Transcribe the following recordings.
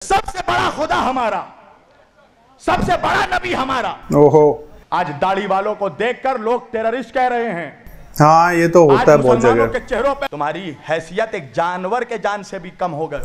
सबसे बड़ा खुदा हमारा, सबसे बड़ा नबी हमारा। ओहो, आज दाढ़ी वालों को देखकर लोग टेररिस्ट कह रहे हैं। हाँ ये तो होता है बहुत जगह। के चेहरों पे तुम्हारी हैसियत एक जानवर के जान से भी कम हो गई।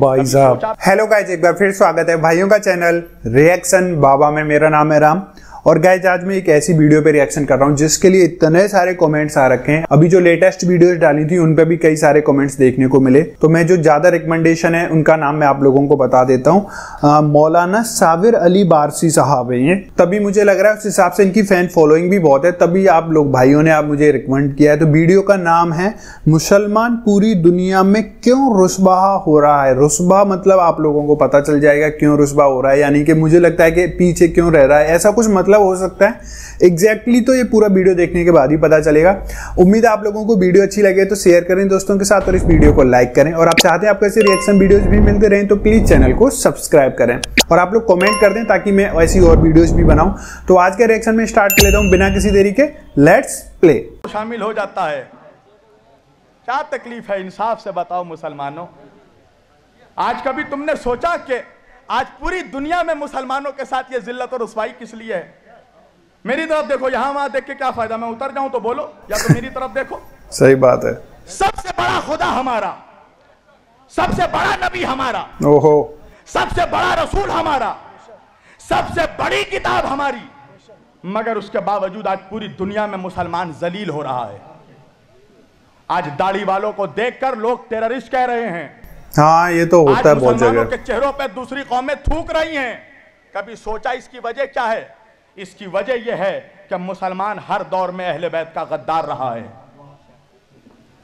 भाई साहब, हेलो गाइज, एक बार फिर स्वागत है भाइयों का चैनल रिएक्शन बाबा में। मेरा नाम है राम और गाइज आज मैं एक ऐसी वीडियो पे रिएक्शन कर रहा हूँ जिसके लिए इतने सारे कमेंट्स आ रखे हैं। अभी जो लेटेस्ट वीडियोस डाली थी उन पे भी कई सारे कमेंट्स देखने को मिले, तो मैं जो ज्यादा रिकमेंडेशन है उनका नाम मैं आप लोगों को बता देता हूँ। मौलाना साबिर अली बारसी साहब है ये, तभी मुझे लग रहा है उस हिसाब से इनकी फैन फॉलोइंग भी बहुत है, तभी आप लोग भाइयों ने आप मुझे रिकमेंड किया है। तो वीडियो का नाम है मुसलमान पूरी दुनिया में क्यों रुस्वा हो रहा है। रुस्वा मतलब आप लोगों को पता चल जाएगा क्यों रुस्वा हो रहा है, यानी कि मुझे लगता है कि पीछे क्यों रह रहा है, ऐसा कुछ मतलब हो सकता है। एग्जैक्टली तो ये पूरा वीडियो देखने के बाद ही पता चलेगा। उम्मीद है आप लोगों को वीडियो अच्छी लगे तो शेयर करें दोस्तों के साथ और इस वीडियो को लाइक करें, और आप चाहते हैं आपको ऐसे रिएक्शन वीडियोस भी मिलते रहें तो प्लीज चैनल को सब्सक्राइब करें और आप लोग कमेंट कर दें ताकि मैं ऐसी और वीडियोस भी बनाऊं। तो आज के रिएक्शन में स्टार्ट कर लेता हूं बिना किसी देरी के। Let's play. शामिल हो जाता है, क्या तकलीफ है इंसाफ से बताओ मुसलमानों। आज कभी तुमने सोचा कि आज पूरी दुनिया में मुसलमानों के साथ ये जिल्लत और रुसवाई किस लिए है? मेरी तरफ देखो, यहां वहां देख के क्या फायदा, मैं उतर जाऊं तो बोलो, या तो मेरी तरफ देखो। सही बात है। सबसे बड़ा खुदा हमारा, सबसे बड़ा नबी हमारा, ओहो, सबसे बड़ा रसूल हमारा, सबसे बड़ी किताब हमारी, मगर उसके बावजूद आज पूरी दुनिया में मुसलमान जलील हो रहा है। आज दाढ़ी वालों को देखकर लोग टेररिस्ट कह रहे हैं। हाँ ये तो होता है बहुत जगह। के चेहरों पे दूसरी कौमें थूक रही हैं। कभी सोचा इसकी वजह क्या है? इसकी वजह यह है कि मुसलमान हर दौर में अहले बैत का गद्दार रहा है।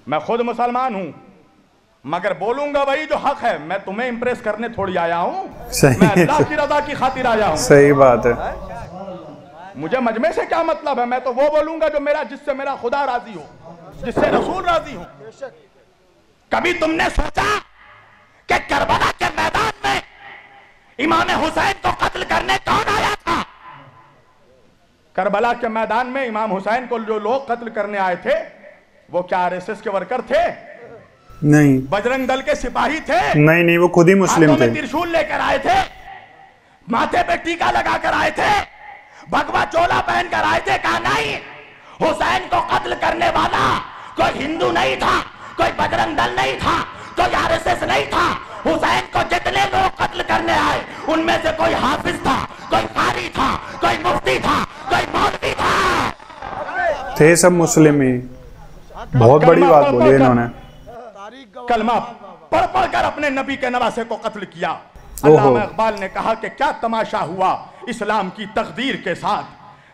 मैं खुद मुसलमान हूं, मगर बोलूंगा वही जो हक है। मैं तुम्हें इंप्रेस करने थोड़ी आया हूं, मैं अल्लाह की रजा की खातिर आया हूं। सही बात है। मुझे मजमे से क्या मतलब है? मैं तो वो बोलूंगा जो मेरा, जिससे मेरा खुदा राजी हो, जिससे रसूल राजी हो। कभी तुमने सोचा कि करबला के मैदान में इमाम हुसैन को कत्ल करने कौन आया था? करबला के मैदान में इमाम हुसैन को जो लोग कत्ल करने आए थे वो क्या आरएसएस के वर्कर थे? नहीं। बजरंग दल के सिपाही थे? नहीं, वो खुद ही मुस्लिम थे। त्रिशूल लेकर आए थे, माथे पे टीका लगाकर आए थे, भगवा चोला पहनकर आए थे। कहा नहीं, हुसैन को कत्ल करने वाला कोई हिंदू नहीं था, कोई बजरंग दल नहीं था, कोई आरएसएस नहीं था। हुसैन को जितने लोग कत्ल करने आए उनमें से कोई हाफिज था, कोई कारी था, कोई मुफ्ती था, कोई मौलवी था, थे सब मुस्लिम ही। बहुत बड़ी बात बोली इन्होंने। कलमा पढ़ पढ़ कर अपने नबी के नवासे को कत्ल किया। अल्लामा इकबाल ने कहा कि क्या तमाशा हुआ इस्लाम की तकदीर के साथ,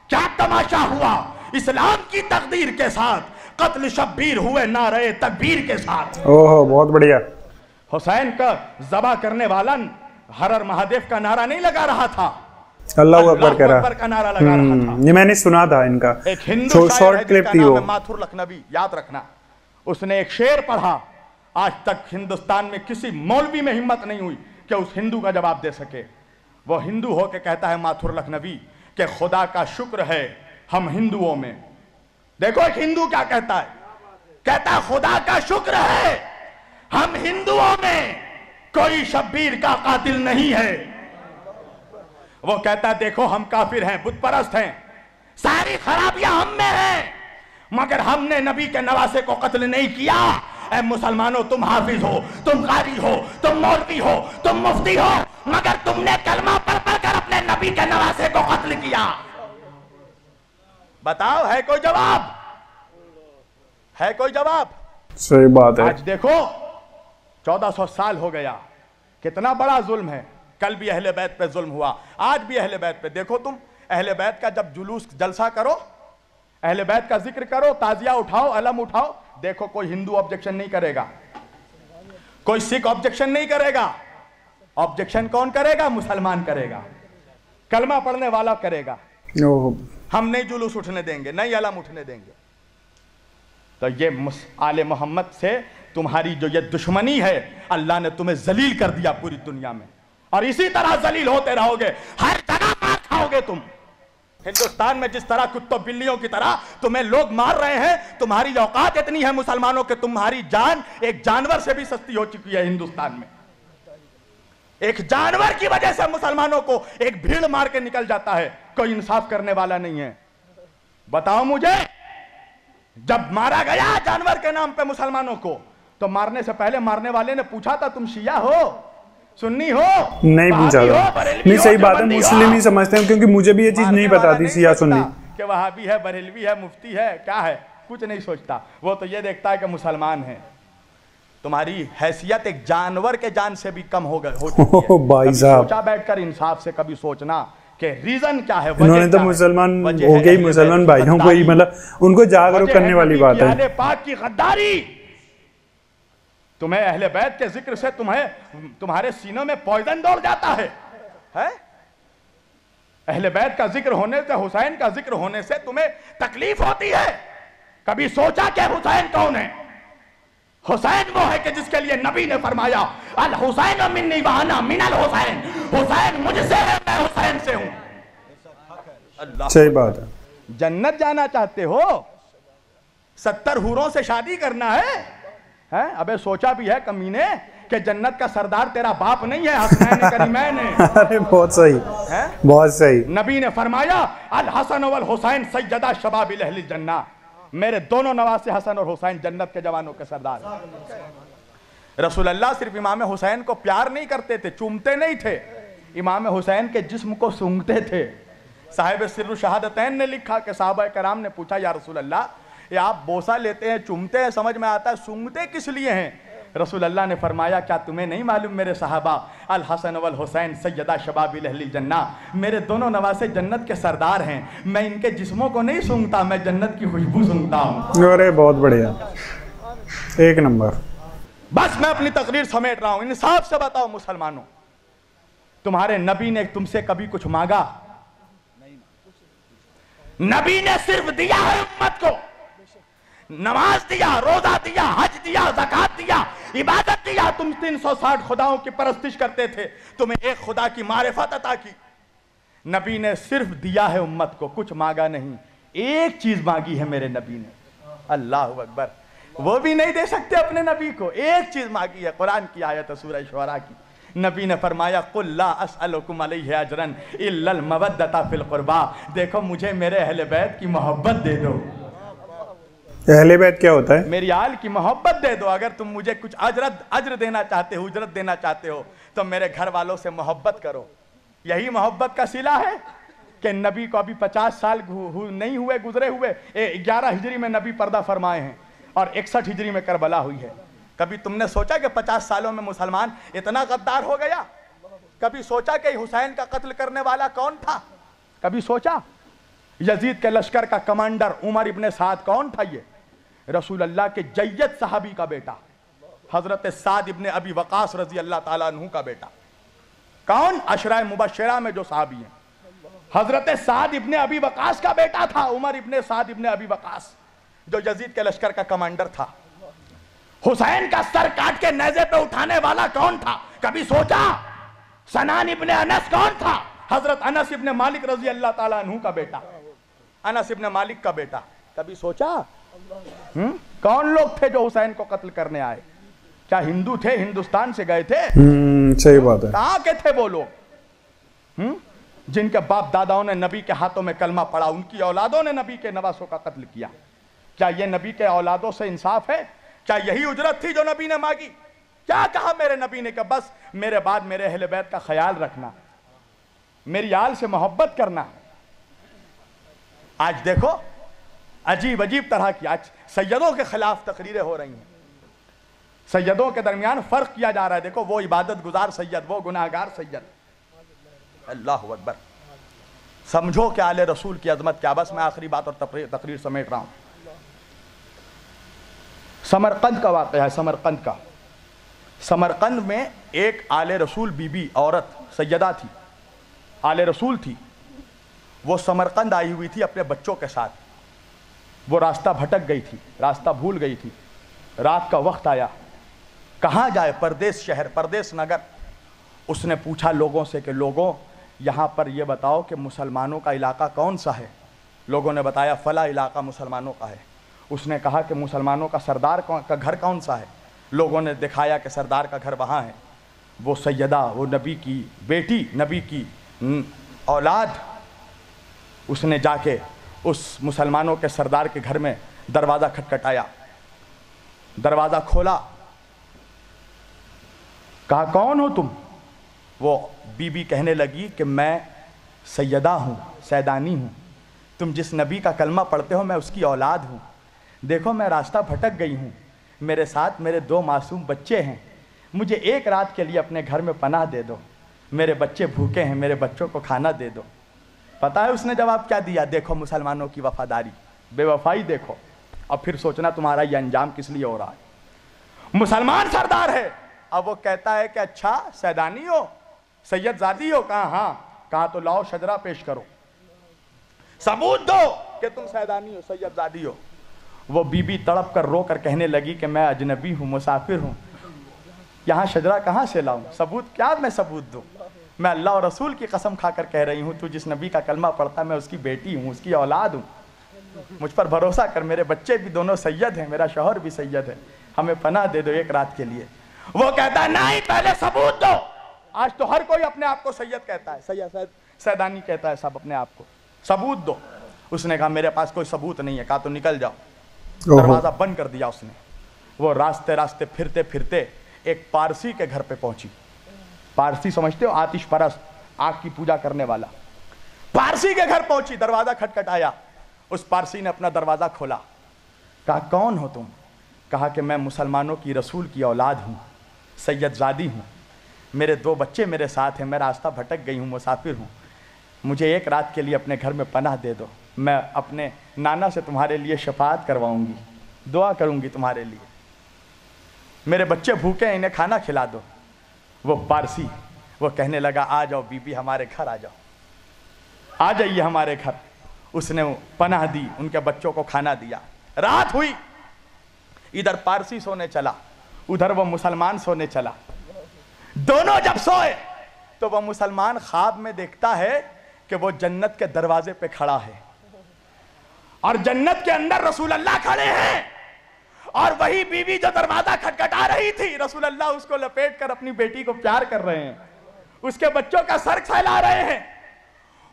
क्या तमाशा हुआ इस्लाम की तकदीर के साथ, कत्ल शब्बीर हुए नारे तकबीर के साथ। ओहो, बहुत बढ़िया। हुसैन का ज़बा करने वाला हर हर महादेव का नारा नहीं लगा रहा था, अल्लाह अकबर कह रहा का नारा लगा रहा था। ये मैंने सुना था इनका। एक हिंदू शॉर्ट क्लिप थी वो, माथुर लखनवी, याद रखना। उसने एक शेर पढ़ा, आज तक हिंदुस्तान में किसी मौलवी में हिम्मत नहीं हुई कि उस हिंदू का जवाब दे सके। वो हिंदू हो के कहता है माथुर लखनवी कि खुदा का शुक्र है हम हिंदुओं में। देखो एक हिंदू क्या कहता है, कहता है खुदा का शुक्र है हम हिंदुओं में कोई शब्बीर का कातिल नहीं है। वो कहता है देखो हम काफिर हैं, बुत परस्त हैं, सारी खराबियां हम में हैं, मगर हमने नबी के नवासे को कत्ल नहीं किया। ऐ मुसलमानों, तुम हाफिज हो, तुम कारी हो, तुम मौलवी हो, तुम मुफ्ती हो, मगर तुमने कलमा पढ़ पढ़ कर अपने नबी के नवासे को कत्ल किया। बताओ, है कोई जवाब? है कोई जवाब? सही बात है। आज देखो 1400 साल हो गया, कितना बड़ा जुल्म है। कल भी अहले बैत पे जुल्म हुआ, आज भी अहले बैत पे। देखो तुम अहले बैत का जब जुलूस जलसा करो, अहले बैत का जिक्र करो, ताजिया उठाओ, अलम उठाओ, देखो कोई हिंदू ऑब्जेक्शन नहीं करेगा, कोई सिख ऑब्जेक्शन नहीं करेगा। ऑब्जेक्शन कौन करेगा? मुसलमान करेगा, कलमा पढ़ने वाला करेगा। हम नहीं जुलूस उठने देंगे, नहीं अलम उठने देंगे। तो ये आले मोहम्मद से तुम्हारी जो ये दुश्मनी है, अल्लाह ने तुम्हें जलील कर दिया पूरी दुनिया में, और इसी तरह जलील होते रहोगे, हर जगह मार खाओगे तुम। हिंदुस्तान में जिस तरह कुत्तों बिल्लियों की तरह तुम्हें लोग मार रहे हैं, तुम्हारी औकात इतनी है मुसलमानों के, तुम्हारी जान एक जानवर से भी सस्ती हो चुकी है हिंदुस्तान में। ایک جانور کی وجہ سے مسلمانوں کو ایک بھیڑ مار کے نکل جاتا ہے، کوئی انصاف کرنے والا نہیں ہے۔ بتاؤ مجھے، جب مارا گیا جانور کے نام پہ مسلمانوں کو، تو مارنے سے پہلے مارنے والے نے پوچھا تھا تم شیعہ ہو، سنی ہو؟ نہیں پوچھا تھا۔ نہیں صحیح بات ہے، مسلم ہی سمجھتے ہیں، کیونکہ مجھے بھی یہ چیز نہیں پتا تھی شیعہ سنی کہ وہابی ہے، بریلوی ہے، مفتی ہے، کیا ہے، کچھ نہیں سوچتا۔ وہ تو یہ دیکھتا ہے کہ مسلمان ہیں۔ تمہاری حیثیت ایک جانور کے جان سے بھی کم ہو چکی ہے۔ بھائی صاحب سوچا بیٹھ کر انصاف سے کبھی سوچنا کہ ریزن کیا ہے، انہوں نے تو مسلمان ہو گئی، مسلمان بھائیوں کو ہی مطلب ان کو جاگرک کرنے والی بات ہے۔ اہل پاک کی غداری، تمہیں اہل بیت کے ذکر سے تمہارے سینوں میں پوائزن دوڑ جاتا ہے۔ اہل بیت کا ذکر ہونے سے، حسین کا ذکر ہونے سے تمہیں تکلیف ہوتی ہے؟ کبھی سوچا کہ حسین کون ہے؟ حسین وہ ہے کہ جس کے لیے نبی نے فرمایا الحسین منی وانا من الحسین، حسین مجھ سے ہے، میں حسین سے ہوں۔ اللہ صحیح بات ہے۔ جنت جانا چاہتے ہو؟ 70 حوروں سے شادی کرنا ہے؟ ابے سوچا بھی ہے کمینے کہ جنت کا سردار تیرا باپ نہیں ہے، حسنین کریمین ہے۔ ارے بہت صحیح، بہت صحیح۔ نبی نے فرمایا الحسن والحسین سیدہ شباب اہل الجنہ، میرے دونوں نواسے حسن اور حسین جنت کے جوانوں کے سردار ہیں۔ رسول اللہ صرف امام حسین کو پیار نہیں کرتے تھے، چومتے نہیں تھے، امام حسین کے جسم کو سونگھتے تھے۔ صاحب سر الشہادتین نے لکھا کہ صحابہ کرام نے پوچھا یا رسول اللہ، یہ آپ بوسہ لیتے ہیں، چومتے ہیں، سمجھ میں آتا ہے، سونگھتے کس لیے ہیں؟ رسول اللہ نے فرمایا کیا تمہیں نہیں معلوم میرے صحابہ، الحسن والحسین سیدہ شباب اہل الجنہ، میرے دونوں نواسے جنت کے سردار ہیں، میں ان کے جسموں کو نہیں سونگھتا، میں جنت کی خوشبو سونگھتا ہوں۔ ارے بہت بڑھیا، ایک نمبر۔ بس میں اپنی تقریر سمیٹ رہا ہوں، انصاف سے بتاؤ مسلمانوں، تمہارے نبی نے تم سے کبھی کچھ مانگا؟ نبی نے صرف دیا ہے امت کو، نماز دیا، روزہ دیا، حج دیا، زکات دیا، عبادت دیا۔ تم 360 خداؤں کی پرستش کرتے تھے، تمہیں ایک خدا کی معرفت عطا کی۔ نبی نے صرف دیا ہے امت کو، کچھ مانگا نہیں۔ ایک چیز مانگی ہے میرے نبی نے، اللہ اکبر، وہ بھی نہیں دے سکتے اپنے نبی کو، ایک چیز مانگی ہے، قرآن کی آیت ہے سورہ شعراء کی۔ نبی نے فرمایا قُلْ لَا أَسْأَلُكُمْ عَلَيْهِ أَجْرًا إِلَّا الْمَوَدَّةَ فِي الْقُرْبَى، دیکھو مجھے میرے اہل بیت کی محبت دے دو۔ اہل بیت کیا ہوتا ہے؟ میری آل کی محبت دے دو۔ اگر تم مجھے کچھ اجر دینا چاہتے ہو، اجرت دینا چاہتے ہو، تو میرے گھر والوں سے محبت کرو۔ یہی محبت کا صلہ ہے کہ نبی کو ابھی 50 سال نہیں ہوئے گزرے ہوئے، 11 ہجری میں نبی پردہ فرمائے ہیں اور 61 ہجری میں کربلا ہوئی ہے۔ کبھی تم نے سوچا کہ 50 سالوں میں مسلمان اتنا غدار ہو گیا؟ کبھی سوچا کہ حسین کا قتل کرنے والا کون تھا؟ کبھی سوچا؟ یزید کے لشکر کا کمانڈر عمر ابن سعد کون تھا؟ یہ رسول اللہ کے جید صحابی کا بیٹا، حضرت سعد ابن ابی وقاص رضی اللہ تعالیٰ عنہ کا بیٹا۔ کون؟ عشرہ مبشرہ میں جو صحابی ہیں، حضرت سعد ابن ابی وقاص کا بیٹا تھا، عمر ابن سعد ابن ابی وقاص، جو یزید کے لشکر کا کمانڈر تھا۔ حسین کا سر کاٹ کے نیزے پہ اٹھانے والا کون تھا؟ کبھی سوچا؟ سنان ابن انس کون تھا؟ حضرت انس ابن مالک رضی اللہ تعالیٰ عنہ کا بیٹا، انس ابن مالک کا بیٹا۔ کبھی سوچا؟ کون لوگ تھے جو حسین کو قتل کرنے آئے؟ کیا ہندو تھے؟ ہندوستان سے گئے تھے؟ صحیح بات ہے۔ کہاں کے تھے وہ لوگ جن کے باپ داداؤں نے نبی کے ہاتھوں میں کلمہ پڑھا، ان کی اولادوں نے نبی کے نواسوں کا قتل کیا؟ کیا یہ نبی کے اولادوں سے انصاف ہے؟ کیا یہی اجرت تھی جو نبی نے مانگی؟ کیا کہا میرے نبی نے کہ بس میرے بعد میرے اہل بیت کا خیال رکھنا، میری آل سے محبت کرنا؟ آج دیکھو عجیب عجیب طرح کی آج سیدوں کے خلاف تقریریں ہو رہی ہیں، سیدوں کے درمیان فرق کیا جا رہا ہے۔ دیکھو وہ عبادت گزار سید، وہ گناہگار سید۔ اللہ اکبر، سمجھو کہ آل رسول کی عظمت کیا۔ بس میں آخری بات اور تقریر سمیٹ رہا ہوں۔ سمرقند کا واقعہ ہے، سمرقند کا۔ سمرقند میں ایک آل رسول بی بی عورت سیدہ تھی، آل رسول تھی، وہ سمرقند آئی ہوئی تھی اپنے بچوں کے ساتھ۔ وہ راستہ بھٹک گئی تھی، راستہ بھول گئی تھی، رات کا وقت آیا، کہاں جائے؟ پردیس شہر، پردیس نگر۔ اس نے پوچھا لوگوں سے کہ لوگوں یہاں پر یہ بتاؤ کہ مسلمانوں کا علاقہ کون سا ہے؟ لوگوں نے بتایا فلاں علاقہ مسلمانوں کا ہے۔ اس نے کہا کہ مسلمانوں کا سردار کا گھر کون سا ہے؟ لوگوں نے دکھایا کہ سردار کا گھر وہاں ہے۔ وہ سیدہ، وہ نبی کی بیٹی، نبی کی اولاد، اس نے جا کے اس مسلمانوں کے سردار کے گھر میں دروازہ کھٹکھٹایا، دروازہ کھولا، کہا کون ہو تم؟ وہ بی بی کہنے لگی کہ میں سیدہ ہوں، سیدانی ہوں، تم جس نبی کا کلمہ پڑھتے ہو میں اس کی اولاد ہوں، دیکھو میں راستہ بھٹک گئی ہوں، میرے ساتھ میرے 2 معصوم بچے ہیں، مجھے ایک رات کے لیے اپنے گھر میں پناہ دے دو، میرے بچے بھوکے ہیں، میرے بچوں کو کھانا دے دو۔ پتہ ہے اس نے جواب کیا دیا؟ دیکھو مسلمانوں کی وفاداری، بے وفائی دیکھو، اب پھر سوچنا تمہارا یہ انجام کس لیے ہو رہا ہے۔ مسلمان سردار ہے، اب وہ کہتا ہے کہ اچھا سیدانی ہو، سید زادی ہو؟ کہا ہاں۔ کہا تو لاؤ شجرہ پیش کرو، ثبوت دو کہ تم سیدانی ہو، سید زادی ہو۔ وہ بی بی تڑپ کر رو کر کہنے لگی کہ میں اجنبی ہوں، مسافر ہوں، یہاں شجرہ کہاں سے لاؤں؟ ثبوت کیا میں ثبوت دوں؟ میں اللہ اور رسول کی قسم کھا کر کہہ رہی ہوں، تو جس نبی کا کلمہ پڑھتا میں اس کی بیٹی ہوں، اس کی اولاد ہوں، مجھ پر بھروسہ کر، میرے بچے بھی دونوں سید ہیں، میرا شوہر بھی سید ہے، ہمیں پناہ دے دو ایک رات کے لیے۔ وہ کہتا ہے نہیں، پہلے ثبوت دو۔ آج تو ہر کوئی اپنے آپ کو سید کہتا ہے، سید سیدانی کہتا ہے سب اپنے آپ کو، ثبوت دو۔ اس نے کہا میرے پاس کوئی ثبوت نہیں ہے۔ کہا تو نکل جاؤ۔ دروازہ بند کر دیا اس نے۔ وہ راستے راستے پھرتے پھرتے ایک پارسی کے گھر پہ پہنچی۔ پارسی سمجھتے ہو؟ آتش پرست، آگ کی پوجا کرنے والا۔ پارسی کے گھر پہنچی، دروازہ کھٹکھٹایا، اس پارسی نے اپنا دروازہ کھولا، کہا کون ہو تم؟ کہا کہ میں مسلمانوں کی رسول کی اولاد ہوں، سید زادی ہوں، میرے 2 بچے میرے ساتھ ہیں، میں راستہ بھٹک گئی ہوں، مسافر ہوں، مجھے ایک رات کے لیے اپنے گھر میں پناہ دے دو، میں اپنے نانا سے تمہارے لیے شفاعت کرواؤں گی، دعا کروں گی تمہارے لیے، میرے بچے بھوکے ہیں، انہیں کھانا کھلا دو۔ وہ پارسی وہ کہنے لگا آ جاؤ بی بی، ہمارے گھر آ جاؤ، آ جائیے ہمارے گھر۔ اس نے پناہ دی، ان کے بچوں کو کھانا دیا۔ رات ہوئی، ادھر پارسی سونے چلا، ادھر وہ مسلمان سونے چلا۔ دونوں جب سوئے تو وہ مسلمان خواب میں دیکھتا ہے کہ وہ جنت کے دروازے پہ کھڑا ہے اور جنت کے اندر رسول اللہ کھڑے ہیں، اور وہی بی بی جو دروازہ کھٹکھٹا رہی تھی، رسول اللہ اس کو لپیٹ کر اپنی بیٹی کو پیار کر رہے ہیں، اس کے بچوں کا سر کھلا رہے ہیں۔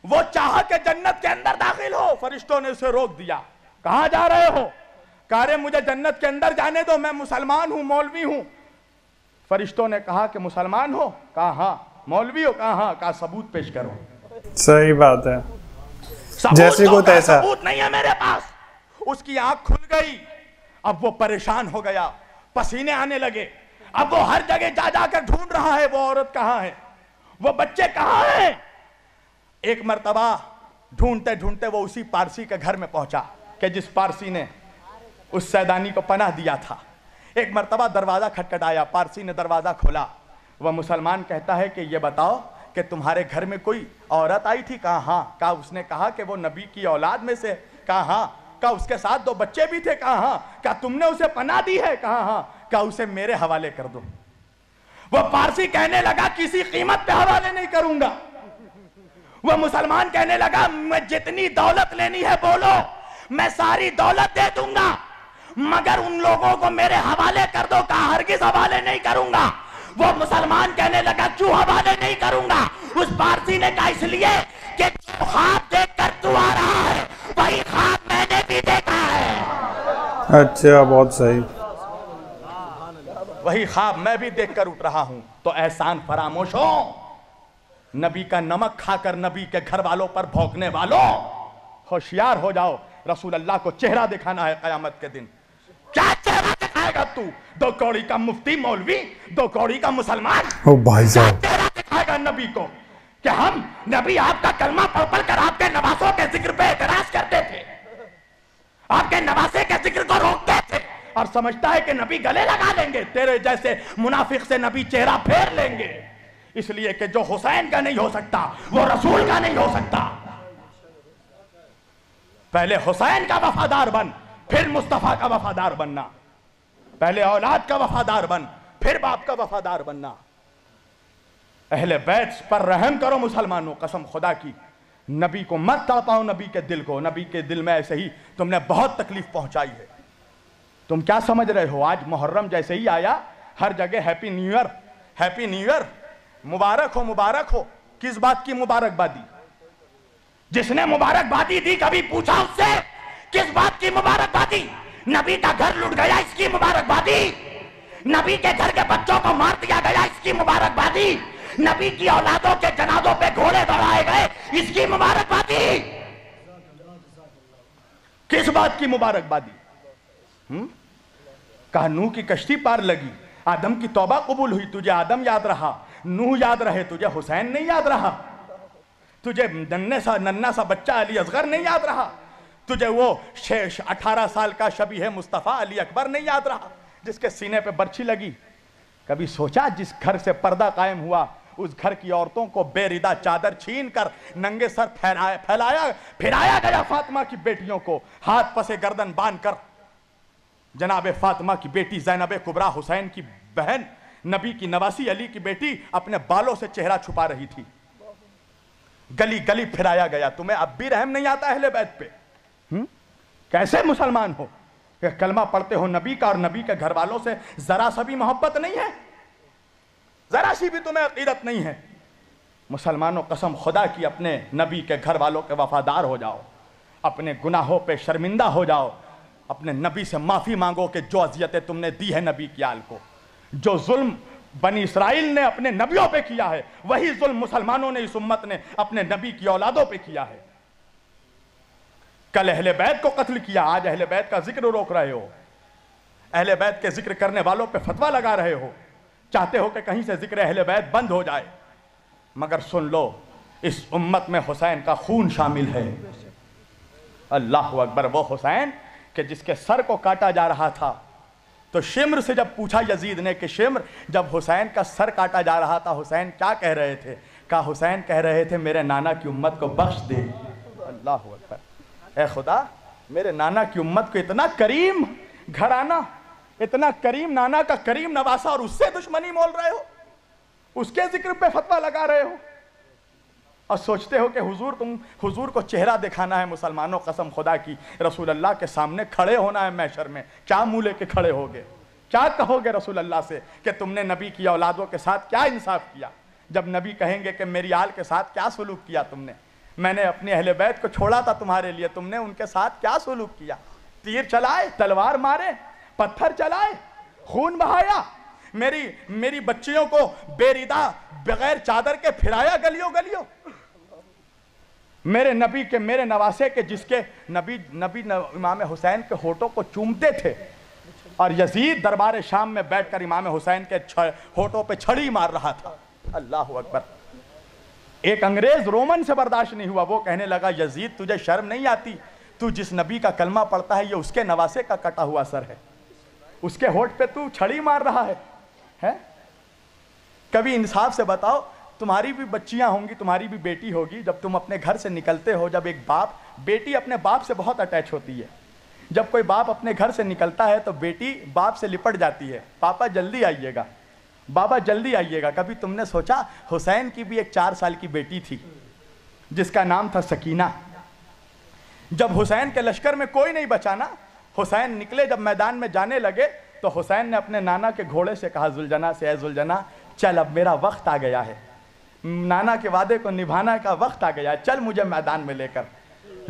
وہ چاہا کہ جنت کے اندر داخل ہو، فرشتوں نے اسے روک دیا۔ کہاں جا رہے ہو؟ کہا رہے مجھے جنت کے اندر جانے دو، میں مسلمان ہوں، مولوی ہوں۔ فرشتوں نے کہا کہ مسلمان ہو؟ کہا ہاں۔ مولوی ہو؟ کہا ہاں۔ کہا ثبوت پیش کرو۔ صحیح بات ہے، جیسے کو تیسا۔ ثبوت نہیں ہے میرے پاس۔ اس کی آنکھ کھل گئی، اب وہ پریشان ہو گیا، پسینے آنے لگے، اب وہ ہر جگہ جا جا کر ڈھونڈ رہا ہے وہ عورت کہاں ہے، وہ بچے کہاں ہیں۔ ایک مرتبہ ڈھونڈتے ڈھونڈتے وہ اسی پارسی کے گھر میں پہنچا کہ جس پارسی نے اس سیدانی کو پناہ دیا تھا۔ ایک مرتبہ دروازہ کھٹکھٹایا، پارسی نے دروازہ کھولا۔ وہ مسلمان کہتا ہے کہ یہ بتاؤ کہ تمہارے گھر میں کوئی عورت آئی تھی؟ کہا ہاں۔ کہا اس نے کہا کہ وہ نبی کی اولاد میں سے؟ کہا ہاں۔ کہا اس کے ساتھ 2 بچے بھی تھے؟ کہا ہاں۔ کہا تم نے اسے پناہ دی ہے؟ کہا ہاں۔ کہا اسے میرے حوالے کر دو۔ وہ پارسی کہنے لگا کسی قیمت پہ حوالے نہیں کروں گا۔ وہ مسلمان کہنے لگا میں جتنی دولت لینی ہے بولو، میں ساری دولت دے دوں گا، مگر ان لوگوں کو میرے حوالے کر دو۔ کہا ہرگز حوالے نہیں کروں گا۔ وہ مسلمان کہنے لگا کیوں حوالے نہیں کروں گا؟ اس پارسی نے کہا اس لیے کہ جو خواب دیکھ کر تو آ رہا ہے وہی خواب میں نے بھی دیکھا ہے۔ اچھا، بہت صحیح۔ وہی خواب میں بھی دیکھ کر اٹھ رہا ہوں۔ تو احسان فراموش ہو، نبی کا نمک کھا کر نبی کے گھر والوں پر بھونکنے والوں، ہوشیار ہو جاؤ، رسول اللہ کو چہرہ دکھانا ہے قیامت کے دن۔ کیا چہرہ دکھائے گا تو؟ 2 کوڑی کا مفتی مولوی، 2 کوڑی کا مسلمان، او بھائی کیا صاحب، چہرہ دکھائے گا نبی کو کہ ہم نبی آپ کا کلمہ پڑھ پڑھ کر آپ کے نواسوں کے ذکر پہ اعتراض کرتے تھے، آپ کے نواسے کے ذکر کو روکتے تھے، اور سمجھتا ہے کہ نبی گلے لگا لیں گے، تیرے جیسے منافق سے نبی چہرہ پھیر لیں گے، اس لیے کہ جو حسین کا نہیں ہو سکتا وہ رسول کا نہیں ہو سکتا۔ پہلے حسین کا وفادار بن، پھر مصطفیٰ کا وفادار بننا، پہلے اولاد کا وفادار بن، پھر باپ کا وفادار بننا۔ اہل بیت پر رحم کرو مسلمانوں، قسم خدا کی، نبی کو مت تڑپاؤ، نبی کے دل کو، نبی کے دل میں ایسے ہی تم نے بہت تکلیف پہنچائی ہے۔ تم کیا سمجھ رہے ہو؟ آج محرم جیسے ہی آیا ہر جگہ happy new year, happy new year, मुबारक हो। किस बात की मुबारकबादी? जिसने मुबारकबादी दी कभी पूछा उससे किस बात की मुबारकबादी? नबी का घर लुट गया इसकी मुबारकबादी, नबी के घर के बच्चों को मार दिया गया इसकी मुबारकबादी, नबी की औलादों के जनाजों पे घोड़े दौड़ाए गए इसकी मुबारकबादी। किस बात की मुबारकबादी? कहा नूह की कश्ती पार लगी, आदम की तौबा कबूल हुई, तुझे आदम याद रहा, नूह याद रहे, तुझे हुसैन नहीं याद रहा, तुझे नन्ना सा बच्चा अली असगर नहीं याद रहा, तुझे वो 18 साल का शबीह मुस्तफा अली अकबर नहीं याद रहा जिसके सीने पे बर्छी लगी? कभी सोचा जिस घर से पर्दा कायम हुआ उस घर की औरतों को बेरिदा चादर छीन कर नंगे सर फिराया गया, फातिमा की बेटियों को हाथ पसे गर्दन बांध कर जनाब फातिमा की बेटी ज़ैनब कुबरा हुसैन की बहन नबी की नवासी अली की बेटी अपने बालों से चेहरा छुपा रही थी, गली गली फिराया गया। तुम्हें अब भी रहम नहीं आता अहले बैत पे? कैसे मुसलमान हो? कलमा पढ़ते हो नबी का और नबी के घर वालों से जरा सा भी मोहब्बत नहीं है, जरा सी भी तुम्हें अकीदत नहीं है। मुसलमानों कसम खुदा की अपने नबी के घर वालों के वफादार हो जाओ, अपने गुनाहों पे शर्मिंदा हो जाओ, अपने नबी से माफी मांगो कि जो अजियतें तुमने दी है नबी की आल को, जो जुल्म बनी इसराइल ने अपने नबियों पे किया है वही जुल्म मुसलमानों ने इस उम्मत ने अपने नबी की औलादों पे किया है। कल अहले बैत को कत्ल किया, आज अहले बैत का जिक्र रोक रहे हो, अहले बैत के जिक्र करने वालों पे फतवा लगा रहे हो, चाहते हो कि कहीं से जिक्र अहले बैत बंद हो जाए। मगर सुन लो, इस उम्मत में हुसैन का खून शामिल है। अल्लाह अकबर, वो हुसैन कि जिसके सर को काटा जा रहा था तो शिम्र से जब पूछा यजीद ने कि शिम्र जब हुसैन का सर काटा जा रहा था हुसैन क्या कह रहे थे? कहा हुसैन कह रहे थे मेरे नाना की उम्मत को बख्श दे। अल्लाह अकबर, ए खुदा मेरे नाना की उम्मत को, इतना करीम घराना, इतना करीम नाना का करीम नवासा, और उससे दुश्मनी मोल रहे हो, उसके जिक्र पे फतवा लगा रहे हो और सोचते हो कि हुजूर को चेहरा दिखाना है। मुसलमानों कसम खुदा की, रसूल अल्लाह के सामने खड़े होना है महशर में, क्या मुंह लेके खड़े होगे? क्या कहोगे रसूल अल्लाह से कि तुमने नबी की औलादों के साथ क्या इंसाफ किया? जब नबी कहेंगे कि मेरी आल के साथ क्या सलूक किया तुमने, मैंने अपने अहले बैत को छोड़ा था तुम्हारे लिए, तुमने उनके साथ क्या सलूक किया? तीर चलाए, तलवार मारे, पत्थर चलाए, खून बहाया, मेरी बच्चियों को बेरिदा बगैर चादर के फिराया गलियों गलियों। मेरे नबी के, मेरे नवासे के, जिसके नबी इमाम हुसैन के होठों को चूमते थे और यजीद दरबार शाम में बैठकर इमाम हुसैन के होठों पे छड़ी मार रहा था। अल्लाह अकबर। एक अंग्रेज रोमन से बर्दाश्त नहीं हुआ, वो कहने लगा यजीद तुझे शर्म नहीं आती? तू जिस नबी का कलमा पढ़ता है ये उसके नवासे का कटा हुआ सर है, उसके होठ पे तू छड़ी मार रहा है? कभी इंसाफ से बताओ, तुम्हारी भी बच्चियां होंगी, तुम्हारी भी बेटी होगी, जब तुम अपने घर से निकलते हो, जब एक बाप, बेटी अपने बाप से बहुत अटैच होती है, जब कोई बाप अपने घर से निकलता है तो बेटी बाप से लिपट जाती है, पापा जल्दी आइएगा, बाबा जल्दी आइएगा। कभी तुमने सोचा हुसैन की भी एक 4 साल की बेटी थी जिसका नाम था सकीना। जब हुसैन के लश्कर में कोई नहीं बचा ना, हुसैन निकले, जब मैदान में जाने लगे तो हुसैन ने अपने नाना के घोड़े से कहा जुलजना से, ऐ जुलजना चल अब मेरा वक्त आ गया है, नाना के वादे को निभाना का वक्त आ गया है, चल मुझे मैदान में लेकर।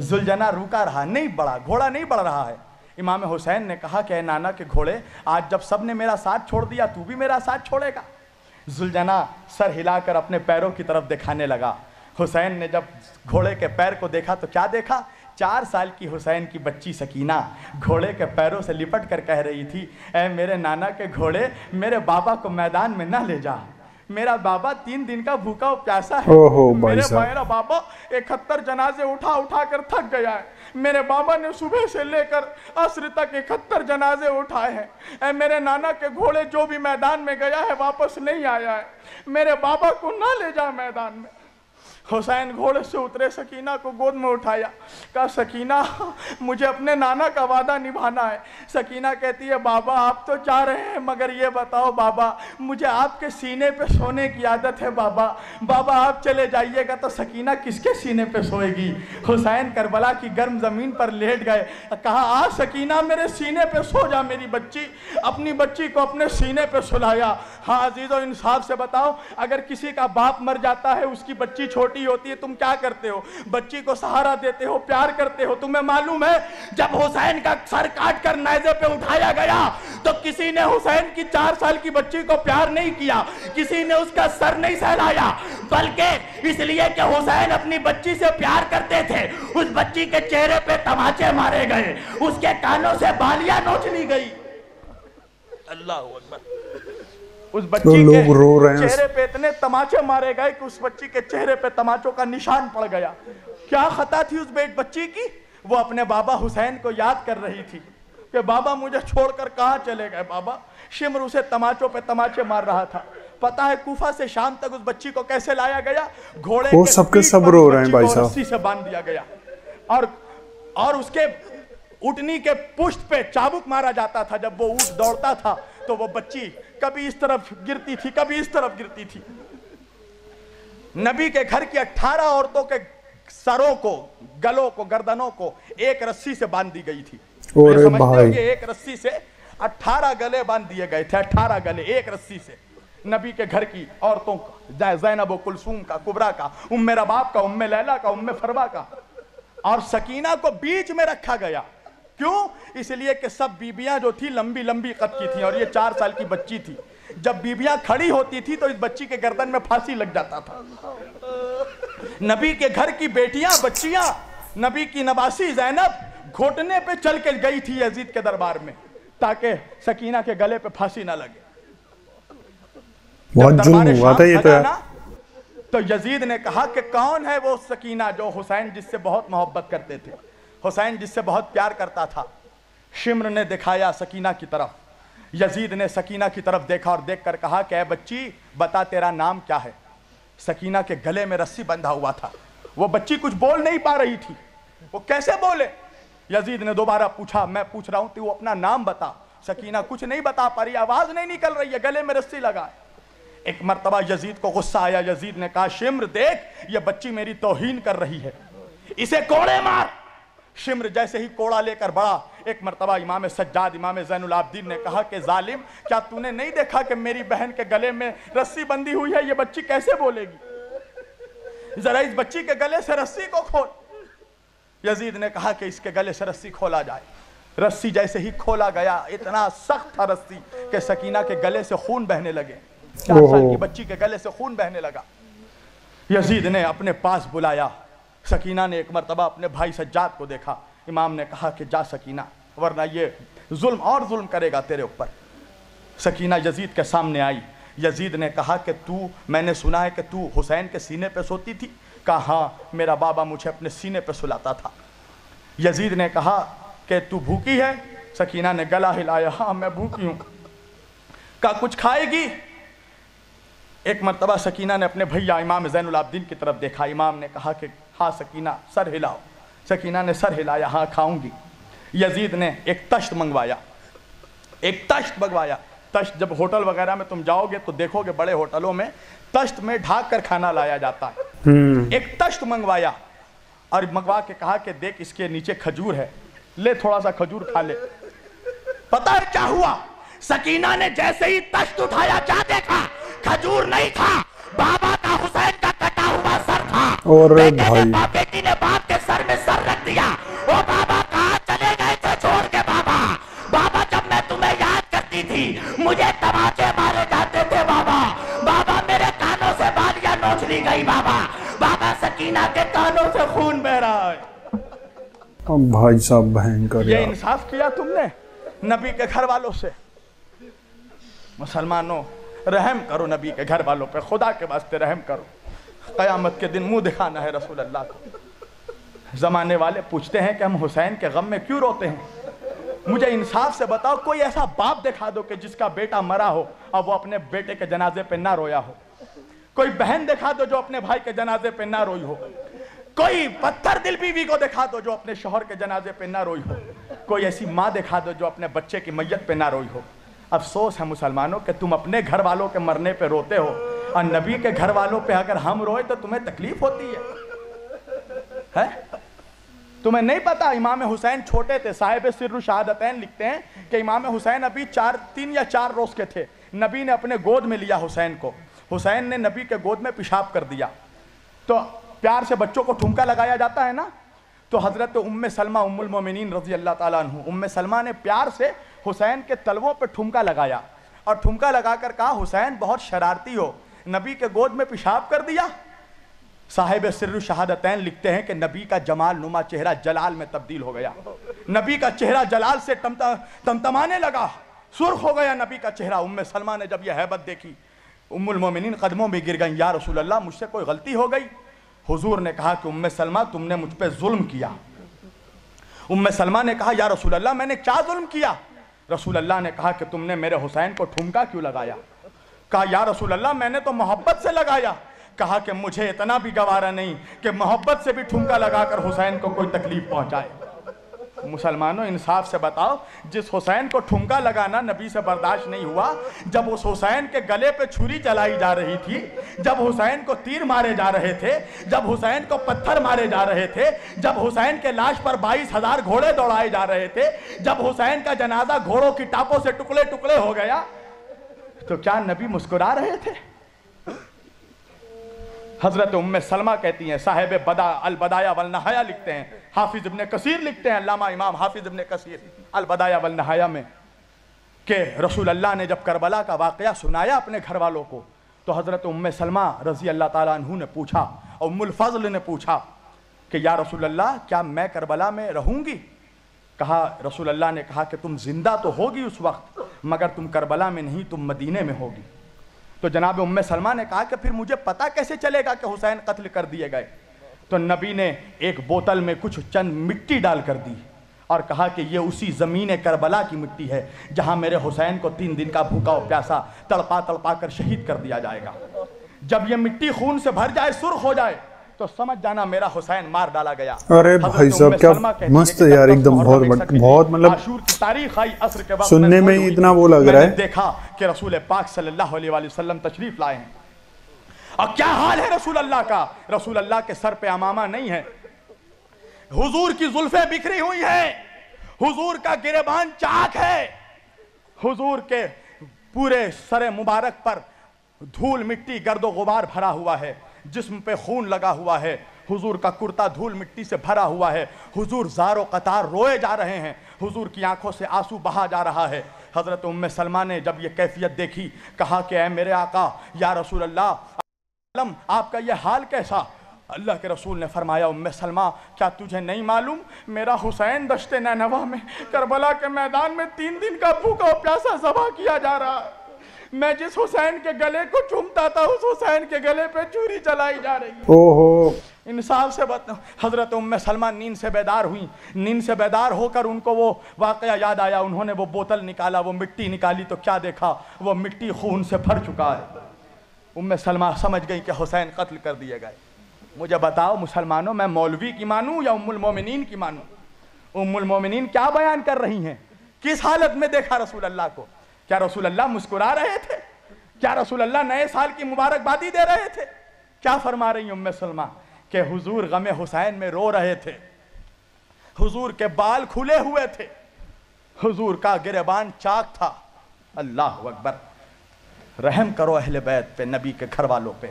जुलजना रुका रहा, नहीं बढ़ा, घोड़ा नहीं बढ़ रहा है। इमाम हुसैन ने कहा कि नाना के घोड़े, आज जब सब ने मेरा साथ छोड़ दिया तू भी मेरा साथ छोड़ेगा? जुलजना सर हिलाकर अपने पैरों की तरफ दिखाने लगा। हुसैन ने जब घोड़े के पैर को देखा तो क्या देखा? 4 साल की हुसैन की बच्ची सकीना घोड़े के पैरों से लिपट कर कह रही थी, ऐ मेरे नाना के घोड़े, मेरे बाबा को मैदान में ना ले जा, मेरा बाबा 3 दिन का भूखा और प्यासा है। मेरा बाबा 71 जनाजे उठा कर थक गया है, मेरे बाबा ने सुबह से लेकर असर तक 71 जनाजे उठाए हैं। ऐ मेरे नाना के घोड़े जो भी मैदान में गया है वापस नहीं आया है, मेरे बाबा को ना ले जा मैदान में। हुसैन घोड़े से उतरे, सकीना को गोद में उठाया, कहा सकीना मुझे अपने नाना का वादा निभाना है। सकीना कहती है बाबा आप तो जा रहे हैं, मगर ये बताओ बाबा मुझे आपके सीने पे सोने की आदत है बाबा, बाबा आप चले जाइएगा तो सकीना किसके सीने पे सोएगी। हुसैन करबला की गर्म ज़मीन पर लेट गए, कहा आ सकीना मेरे सीने पे सो जा मेरी बच्ची। अपनी बच्ची को अपने सीने पे सुलाया। हाँ अजीज़ों इंसाफ से बताओ, अगर किसी का बाप मर जाता है, उसकी बच्ची छोटी होती है, तुम क्या करते हो? बच्ची को सहारा देते हो, प्यार करते हो। तुम्हें मालूम है जब हुसैन का सर काट कर नेज़े पे उठाया गया तो किसी ने हुसैन की 4 साल की बच्ची को प्यार नहीं किया, किसी ने उसका सर नहीं सहलाया, बल्कि इसलिए कि हुसैन अपनी बच्ची से प्यार करते थे। उस बच्ची के चेहरे पे तमाचे मारे गए, उसके कानों से बालियां नोच ली गई। अल्लाह अकबर। उस बच्ची के चेहरे पे इतने तमाचे मारे गए कि उस बच्ची के चेहरे पे तमाचों का निशान पड़ गया। क्या खता थी उस बच्ची की? वो अपने बाबा हुसैन को याद कर रही थी कि बाबा मुझे छोड़कर कहाँ चले गए बाबा। शिम्र उसे तमाचों पे तमाचे मार रहा था। पता है कूफा से शाम तक उस बच्ची को कैसे लाया गया? घोड़े के सबके सब रो रहे हैं भाई साहब। रस्सी से बांध दिया गया और उसके ऊँटनी के पुष्ट पे चाबुक मारा जाता था। जब वो ऊँट दौड़ता था तो वो बच्ची कभी इस तरफ गिरती थी, कभी इस तरफ गिरती थी। नबी के घर की 18 औरतों के सरों को, गलों को, गर्दनों को एक रस्सी से बांध दी गई थी। और भाई एक रस्सी से 18 गले बांध दिए गए थे, 18 गले एक रस्सी से। नबी के घर की औरतों का, ज़ैनब कुलसूम का, कुबरा का, उम्मे रबाब का, उम्मे लैला का, उम्मे फरवा का, और सकीना को बीच में रखा गया। क्यों? इसलिए कि सब बीबियां जो थी लंबी लंबी कद की थी और ये 4 साल की बच्ची थी। जब बीबियां खड़ी होती थी तो इस बच्ची के गर्दन में फांसी लग जाता था। नबी के घर की बेटियां, बच्चियां, नबी की नवासी ज़ैनब घोटने पे चल के गई थी यजीद के दरबार में ताकि सकीना के गले पे फांसी ना लगे। बहुत जुल्म हुआ था ये तो यजीद ने कहा कि कौन है वो सकीना जो हुसैन जिससे बहुत मोहब्बत करते थे, हुसैन जिससे बहुत प्यार करता था। शिम्र ने दिखाया सकीना की तरफ। यजीद ने सकीना की तरफ देखा और देखकर कहा कि ऐ बच्ची बता तेरा नाम क्या है। सकीना के गले में रस्सी बंधा हुआ था। वो बच्ची कुछ बोल नहीं पा रही थी, वो कैसे बोले? यजीद ने दोबारा पूछा, मैं पूछ रहा हूं तू अपना नाम बता। सकीना कुछ नहीं बता पा रही, आवाज नहीं निकल रही है, गले में रस्सी लगा है। एक मर्तबा यजीद को गुस्सा आया। यजीद ने कहा शिम्र देख ये बच्ची मेरी तौहीन कर रही है, इसे कोड़े मार। शिम्र जैसे ही कोड़ा लेकर बढ़ा, एक मर्तबा इमाम सज्जाद, इमाम ज़ैनुल आबिदीन ने कहा कि जालिम क्या तूने नहीं देखा कि मेरी बहन के गले में रस्सी बंधी हुई है, ये बच्ची कैसे बोलेगी? जरा इस बच्ची के गले से रस्सी को खोल। यजीद ने कहा कि इसके गले से रस्सी खोला जाए। रस्सी जैसे ही खोला गया, इतना सख्त था रस्सी कि सकीना के गले से खून बहने लगे। 4 साल की बच्ची के गले से खून बहने लगा। यजीद ने अपने पास बुलाया। सकीना ने एक मर्तबा अपने भाई सज्जाद को देखा। इमाम ने कहा कि जा सकीना, वरना ये जुल्म और जुल्म करेगा तेरे ऊपर। सकीना यजीद के सामने आई। यजीद ने कहा कि तू, मैंने सुना है कि तू हुसैन के सीने पे सोती थी। कहा हाँ, मेरा बाबा मुझे अपने सीने पे सुलाता था। यजीद ने कहा कि तू भूखी है? सकीना ने गला हिलाया, हाँ मैं भूखी हूँ। कहा कुछ खाएगी? एक मर्तबा सकीना ने अपने भैया इमाम ज़ैनुल आबिदीन की तरफ देखा। इमाम ने कहा कि हाँ सकीना सर हिलाओ। सकीना ने सर हिलाया, हाँ खाऊंगी। यजीद ने एक तश्त मंगवाया, एक तश्त मंगवाया। तश्त जब होटल वगैरह में तुम जाओगे तो देखोगे बड़े होटलों में तश्त में ढाक कर खाना लाया जाता है। एक तश्त मंगवाया और मंगवा के कहा कि देख इसके नीचे खजूर है, ले थोड़ा सा खजूर खा ले। पता है क्या हुआ? सकीना ने जैसे ही तश्त उठाया, क्या देखा? खजूर नहीं था, बाबा का, हुसैन का कटा हुआ सर था। और बेटी ने बाप के सर में सर रख दिया। ओ बाबा कहाँ चले गए थे छोड़ के? बाबा, बाबा जब मैं तुम्हें याद करती थी मुझे तमाचे मारे जाते थे। बाबा, बाबा मेरे कानों से बालियां नोच ली गई। बाबा, बाबा सकीना के कानों से खून बह रहा है। भाई साहब भयंकर। ये इंसाफ किया तुमने नबी के घर वालों से? मुसलमानों रहम करो नबी के घर वालों पे, खुदा के वास्ते रहम करो। क़यामत के दिन मुंह दिखाना है रसूल अल्लाह को। ज़माने वाले पूछते हैं कि हम हुसैन के गम में क्यों रोते हैं। मुझे इंसाफ से बताओ, कोई ऐसा बाप दिखा दो कि जिसका बेटा मरा हो और वो अपने बेटे के जनाजे पे ना रोया हो। کوئی بہن دکھا دو جو اپنے بھائی کے جنازے پہ نہ روئی ہو, کوئی پتھر دل بیوی کو دکھا دو جو اپنے شوہر کے جنازے پہ نہ روئی ہو, کوئی ایسی ماں دکھا دو جو اپنے بچے کی میت پہ نہ روئی ہو. افسوس ہے مسلمانوں کہ تم اپنے گھر والوں کے مرنے پہ روتے ہو, اور نبی کے گھر والوں پہ اگر ہم روئے تو تمہیں تکلیف ہوتی ہے. تمہیں نہیں پتا امام حسین چھوٹے تھے, صاحب سر شہادتین لکھتے ہیں کہ امام حسین ابھی 3 یا 4 روز کے تھے, نبی نے اپنے گود میں لیا حسین کو, حسین نے نبی کے گود میں پیشاب کر دیا. تو پیار سے بچوں کو ٹھمکا لگایا جاتا ہے نا, تو حضرت ام سلمہ ام المومنین رضی اللہ تعالیٰ عنہ, ام سلمہ نے پیار سے حسین کے تلووں پہ ٹھمکا لگایا, اور ٹھمکا لگا کر کہا حسین بہت شرارتی ہو, نبی کے گود میں پیشاب کر دیا. صاحب سر شہادتین لکھتے ہیں کہ نبی کا جمال نما چہرہ جلال میں تبدیل ہو گیا, نبی کا چہرہ جلال سے تمتمانے لگا, سرخ ہو گیا نبی کا چہرہ. ام سلمہ نے جب یہ ہیبت دیکھی, ام المومنین قدموں میں گر گئیں, یا رسول اللہ مجھ سے کوئی غلطی ہو گئی. حضور نے کہا کہ ام سلمہ تم نے مجھ پہ ظلم کیا. ام سلمہ نے کہا یا رسول اللہ میں نے کیا ظلم کیا؟ رسول اللہ نے کہا کہ تم نے میرے حسین کو ٹھمکا کیوں لگایا؟ کہا یا رسول اللہ میں نے تو محبت سے لگایا. کہا کہ مجھے اتنا بھی گوارا نہیں کہ محبت سے بھی ٹھمکا لگا کر حسین کو کوئی تکلیف پہنچائے. مسلمانوں انصاف سے بتاؤ, جس حسین کو ٹھمکا لگانا نبی سے برداشت نہیں ہوا, جب اس حسین کے گلے پہ چھری چلائی جا رہی تھی, جب حسین کو تیر مارے جا رہے تھے, جب حسین کو پتھر مارے جا رہے تھے, جب حسین کے لاش پر 22,000 گھوڑے دوڑائے جا رہے تھے, جب حسین کا جنازہ گھوڑوں کی ٹاپوں سے ٹکڑے ٹکڑے ہو گیا, تو کیا نبی مسکرا رہے تھے؟ حضرت ام سلمہ کہتی ہیں, صاحب البدایہ والنہایہ لکھتے ہیں, حافظ ابن کثیر لکھتے ہیں, علامہ امام حافظ ابن کثیر البدایہ والنہایہ میں, کہ رسول اللہ نے جب کربلا کا واقعہ سنایا اپنے گھر والوں کو, تو حضرت ام سلمہ رضی اللہ تعالیٰ عنہ نے پوچھا, ام الفضل نے پوچھا کہ یا رسول اللہ کیا میں کربلا میں رہوں گی؟ کہا رسول اللہ نے کہا کہ تم زندہ تو ہوگی اس وقت, مگر تم کربلا میں نہیں, تم مدینے میں ہوگی. تو جناب ام سلمہ نے کہا کہ پھر مجھے پتہ کیسے چلے گا کہ حسین قتل کر دیے گئے؟ تو نبی نے ایک بوتل میں کچھ چند مٹی ڈال کر دی اور کہا کہ یہ اسی زمین کربلا کی مٹی ہے جہاں میرے حسین کو 3 دن کا بھوکا و پیاسا تڑپا تڑپا کر شہید کر دیا جائے گا. جب یہ مٹی خون سے بھر جائے, سرخ ہو جائے, تو سمجھ جانا میرا حسین مار ڈالا گیا. ارے بھائی صاحب کیا مست یار, ایک دم بہت مطلب تاریخ آئی عصر کے وقت سننے میں ہی اتنا وہ لگ رہا ہے. دیکھا کہ رسول پاک صلی اللہ علیہ وسلم تشریف لائے ہیں, اور کیا حال ہے رسول اللہ کا. رسول اللہ کے سر پہ امامہ نہیں ہے, حضور کی زلفیں بکھری ہوئی ہیں, حضور کا گریبان چاک ہے, حضور کے پورے سر مبارک پر دھول مٹی گرد و غبار بھرا ہوا ہے, جسم پہ خون لگا ہوا ہے, حضور کا کرتا دھول مٹی سے بھرا ہوا ہے, حضور زار و قطار روئے جا رہے ہیں, حضور کی آنکھوں سے آنسو بہا جا رہا ہے. حضرت ام سلمہ نے جب یہ کیفیت دیکھی, کہا کہ اے میرے آقا یا رسول اللہ آپ کا یہ حال کیسا؟ اللہ کے رسول نے فرمایا, ام سلمہ کیا تجھے نہیں معلوم میرا حسین دشت نینوا میں کربلا کے میدان میں 3 دن کا بھوکا و پیاسا ذبح کیا جا رہا ہے, میں جس حسین کے گلے کو چومتا تھا اس حسین کے گلے پہ چھری چلائی جا رہی ہے. اوہو انصاف سے بات. حضرت ام سلمہ نیند سے بیدار ہوئی, نیند سے بیدار ہو کر ان کو وہ واقعہ یاد آیا, انہوں نے وہ بوتل نکالا, وہ مٹی نکالی, تو کیا دیکھا وہ مٹی خون سے بھر چکا ہے. ام سلمہ سمجھ گئی کہ حسین قتل کر دیے گئے. مجھے بتاؤ مسلمانوں, میں مولوی کی مانوں یا ام المومنین کی مانوں؟ ام المومنین کیا بیان کر رہی ہیں, کس حالت میں دیکھا رسول اللہ کو؟ کیا رسول اللہ مسکرا رہے تھے؟ کیا رسول اللہ نئے سال کی مبارکبادی دے رہے تھے؟ کیا فرما رہی ہیں ام سلمہ کہ حضور غم حسین میں رو رہے تھے, حضور کے بال کھلے ہوئے تھے, حضور کا گریبان چاک تھا. اللہ اکبر. رحم کرو اہل بیت پہ, نبی کے گھر والوں پہ.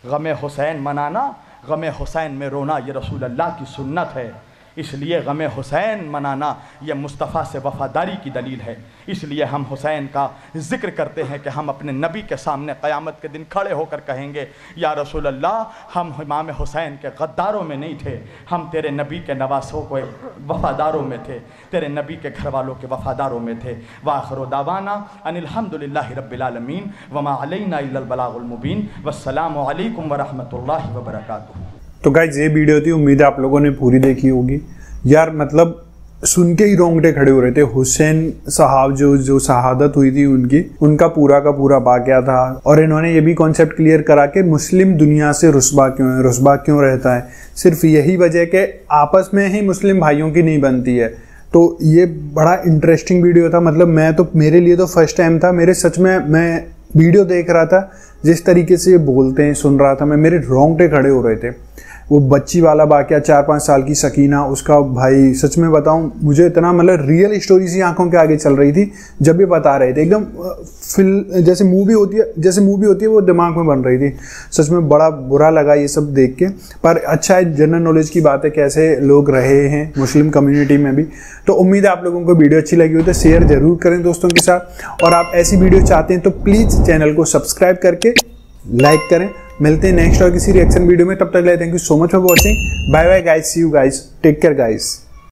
غم حسین منانا, غم حسین میں رونا یہ رسول اللہ کی سنت ہے. اس لیے غم حسین منانا یہ مصطفیٰ سے وفاداری کی دلیل ہے. اس لیے ہم حسین کا ذکر کرتے ہیں کہ ہم اپنے نبی کے سامنے قیامت کے دن کھڑے ہو کر کہیں گے یا رسول اللہ ہم امام حسین کے غداروں میں نہیں تھے, ہم تیرے نبی کے نواسوں کو وفاداروں میں تھے, تیرے نبی کے گھر والوں کے وفاداروں میں تھے. وآخر دعوانا ان الحمدللہ رب العالمین وما علینا الا البلاغ المبین والسلام علیکم ورحمۃ اللہ وبرکاتہ. تو گائز یہ ویڈیو تھی, امید ہے آپ لوگوں نے پوری دیکھی ہوگی. یار مطلب सुन के ही रोंगटे खड़े हो रहे थे। हुसैन साहब जो शहादत हुई थी उनका पूरा का पूरा वाकया था, और इन्होंने ये भी कॉन्सेप्ट क्लियर करा कि मुस्लिम दुनिया से रुस्बा क्यों है, रुस्बा क्यों रहता है, सिर्फ यही वजह कि आपस में ही मुस्लिम भाइयों की नहीं बनती है। तो ये बड़ा इंटरेस्टिंग वीडियो था, मतलब मेरे लिए तो फर्स्ट टाइम था। मेरे सच में मैं वीडियो देख रहा था, जिस तरीके से ये बोलते हैं सुन रहा था मैं, मेरे रोंगटे खड़े हो रहे थे। वो बच्ची वाला वाकया, 4-5 साल की सकीना, उसका भाई, सच में बताऊं मुझे इतना मतलब रियल स्टोरी सी आंखों के आगे चल रही थी जब ये बता रहे थे, एकदम जैसे मूवी होती है वो दिमाग में बन रही थी। सच में बड़ा बुरा लगा ये सब देख के, पर अच्छा है, जनरल नॉलेज की बात है कैसे लोग रहे हैं मुस्लिम कम्युनिटी में भी। तो उम्मीद है आप लोगों को वीडियो अच्छी लगी हो तो शेयर जरूर करें दोस्तों के साथ, और आप ऐसी वीडियो चाहते हैं तो प्लीज़ चैनल को सब्सक्राइब करके लाइक करें। मिलते हैं नेक्स्ट और किसी रिएक्शन वीडियो में, तब तक के लिए thank you so much for watching. Bye bye guys, see you guys, take care guys.